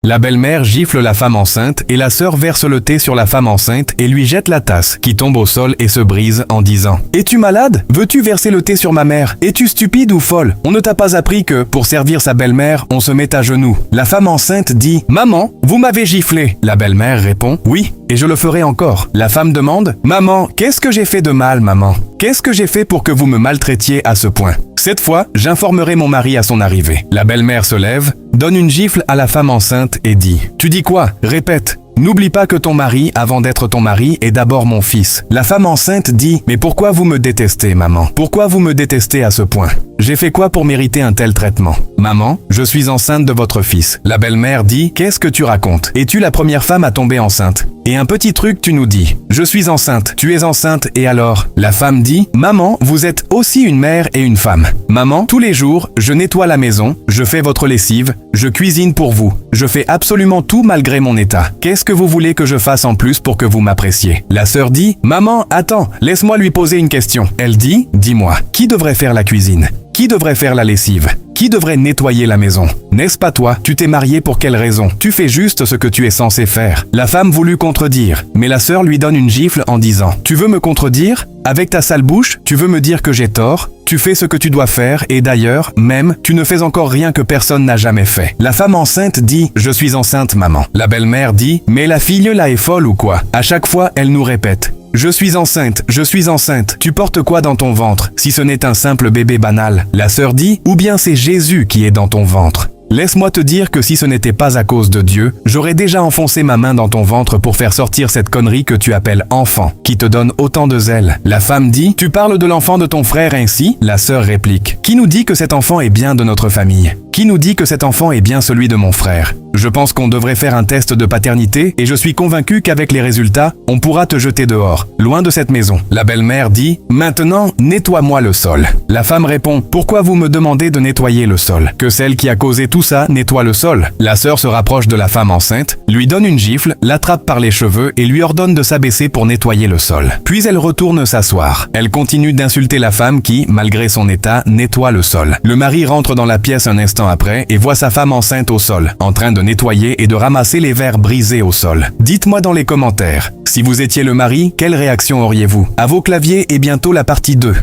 La belle-mère gifle la femme enceinte et la sœur verse le thé sur la femme enceinte et lui jette la tasse, qui tombe au sol et se brise en disant « Es-tu malade? Veux-tu verser le thé sur ma mère? Es-tu stupide ou folle? On ne t'a pas appris que, pour servir sa belle-mère, on se met à genoux. » La femme enceinte dit « Maman, vous m'avez giflé. » La belle-mère répond « Oui, et je le ferai encore. » La femme demande « Maman, qu'est-ce que j'ai fait de mal, maman? Qu'est-ce que j'ai fait pour que vous me maltraitiez à ce point? Cette fois, j'informerai mon mari à son arrivée. » La belle-mère se lève, donne une gifle à la femme enceinte et dit « Tu dis quoi? Répète. N'oublie pas que ton mari, avant d'être ton mari, est d'abord mon fils. » La femme enceinte dit « Mais pourquoi vous me détestez, maman? Pourquoi vous me détestez à ce point? J'ai fait quoi pour mériter un tel traitement? Maman, je suis enceinte de votre fils. » La belle-mère dit « Qu'est-ce que tu racontes? Es-tu la première femme à tomber enceinte? Et un petit truc, tu nous dis. Je suis enceinte, tu es enceinte, et alors? » La femme dit « Maman, vous êtes aussi une mère et une femme. Maman, tous les jours, je nettoie la maison, je fais votre lessive, je cuisine pour vous. Je fais absolument tout malgré mon état. Qu'est-ce que vous voulez que je fasse en plus pour que vous m'appréciez? » La sœur dit « Maman, attends, laisse-moi lui poser une question. » Elle dit « Dis-moi, qui devrait faire la cuisine? Qui devrait faire la lessive? Qui devrait nettoyer la maison? N'est-ce pas toi? Tu t'es marié pour quelle raison? Tu fais juste ce que tu es censé faire. » La femme voulut contredire, mais la sœur lui donne une gifle en disant « Tu veux me contredire? Avec ta sale bouche, tu veux me dire que j'ai tort? Tu fais ce que tu dois faire et d'ailleurs, même, tu ne fais encore rien que personne n'a jamais fait. » La femme enceinte dit « Je suis enceinte, maman. » La belle-mère dit « Mais la fille là est folle ou quoi? À chaque fois, elle nous répète « Je suis enceinte, je suis enceinte. Tu portes quoi dans ton ventre, si ce n'est un simple bébé banal? » La sœur dit « Ou bien c'est Jésus qui est dans ton ventre. » Laisse-moi te dire que si ce n'était pas à cause de Dieu, j'aurais déjà enfoncé ma main dans ton ventre pour faire sortir cette connerie que tu appelles enfant, qui te donne autant de zèle. La femme dit « Tu parles de l'enfant de ton frère ainsi ?» La sœur réplique « Qui nous dit que cet enfant est bien de notre famille? Qui nous dit que cet enfant est bien celui de mon frère? Je pense qu'on devrait faire un test de paternité et je suis convaincu qu'avec les résultats, on pourra te jeter dehors, loin de cette maison. » La belle-mère dit « Maintenant, nettoie-moi le sol. » La femme répond « Pourquoi vous me demandez de nettoyer le sol? Que celle qui a causé tout ça nettoie le sol. » La sœur se rapproche de la femme enceinte, lui donne une gifle, l'attrape par les cheveux et lui ordonne de s'abaisser pour nettoyer le sol. Puis elle retourne s'asseoir. Elle continue d'insulter la femme qui, malgré son état, nettoie le sol. Le mari rentre dans la pièce un instant après et voit sa femme enceinte au sol, en train de nettoyer et de ramasser les verres brisés au sol. Dites-moi dans les commentaires, si vous étiez le mari, quelle réaction auriez-vous? À vos claviers et bientôt la partie 2.